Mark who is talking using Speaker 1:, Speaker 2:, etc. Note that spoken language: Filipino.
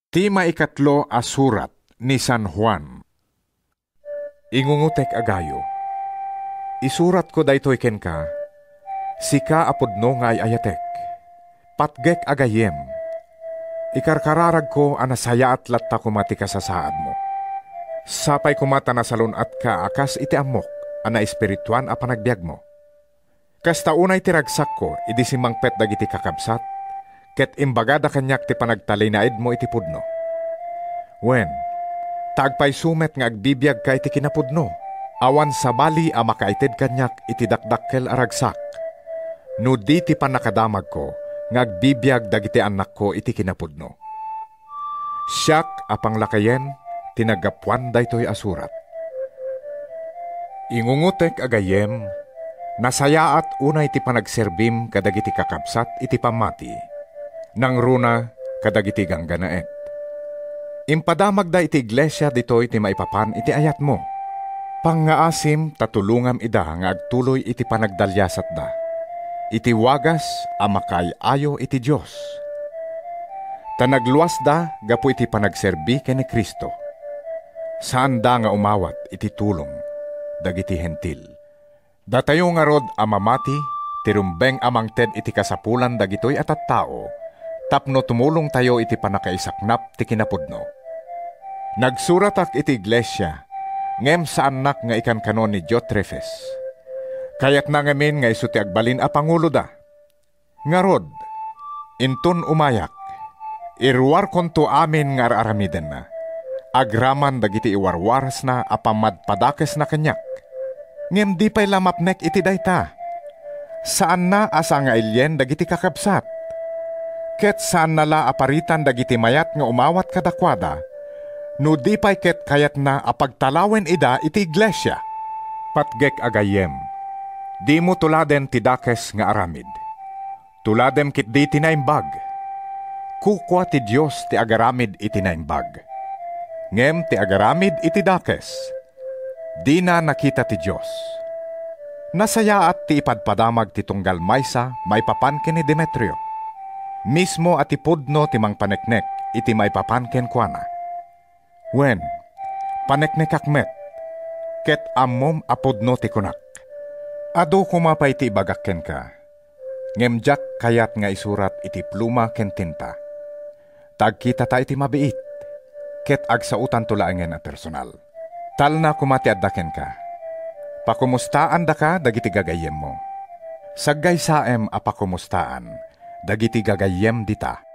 Speaker 1: Ti maikatlo a surat ni San Juan. Ingungutek agayo. Isurat ko daytoy ken ka, sika apudno nga ayatek. Patgek agayem. Ikarkararag ko anasaya at latta kumati ka sa saad mo. Sapay kumata na salon at ka akas iti amok, ana espirituan a panagbiag mo. Kasta unay tiragsak ko, idi simangpet dagiti kakabsat, ket imbagada kanyak ti panagtalinaid mo iti pudno. Wen, tagpay sumet nga agbibiyag ka iti kinapudno, awan sabali a makaited kanyak iti dakdakkel aragsak. No di ti panakadamag ko, nga agbibiyag dagiti anak ko iti kinapudno. Siyak apang lakayen, tinagapuan daytoy asurat. Ingungutek agayem, nasaya at unay ti panagserbim kadagiti kakabsat iti pamati, nang runa kadagiti gangganaet. Impadamag da iti iglesia ditoy ti maipapan iti ayat mo. Pangaasim tatulungam ida nga agtuloy iti panagdalyasat da. Iti wagas amakay ayo iti Diyos. Tanagluas da gapu iti panagserbi ken ni Kristo. Saan da nga umawat iti tulong dagiti hentil. Datayo nga rod amamati tirumbeng amangted iti kasapulan dagitoy at tao. Tapno tumulong tayo iti panakaisaknap ti kinapudno. Nagsuratak iti iglesia, ngem sa anak nga ikan kanon ni Diotrefes. Kayat na ngamin nga isu ti agbalin a pangulo da. Ngarod, intun umayak, irwar konto amin nga aramiden na. Agraman dagiti iwarwaras na apamadpadakes na kanyak. Ngem di pa'y lamapnek iti dayta. Saan na asa nga ilyen dagiti kakabsat? Ket saan nala aparitan dagiti mayat nga umawat kadakwada, no di pa'y ket kayat na apagtalawen ida iti iglesia. Patgek agayem, di mo tuladen ti dakes nga aramid. Tuladem kit di tinaimbag. Kukwa ti Diyos ti agaramid iti naimbag. Ngem ti agaramid iti dakes. Di na nakita ti Diyos. Nasaya at ti ipadpadamag ti tunggal maysa may papankin ni Demetrio. Mismo at ipudno timang paneknek iti maipapanken kuana. Wen, paneknek akmet, ket ammom apudno ti kunak. Ado kumapay ti ibagakken ka. Ngemjak kayat nga isurat iti pluma ken tinta. Tagkita ta iti mabiit, ket agsautan tulaangen a personal. Tal na kumati addaken ka. Pakumustaan da ka dagiti gagayem mo. Saggay saem a pakumustaan, dagiti gagayem dita.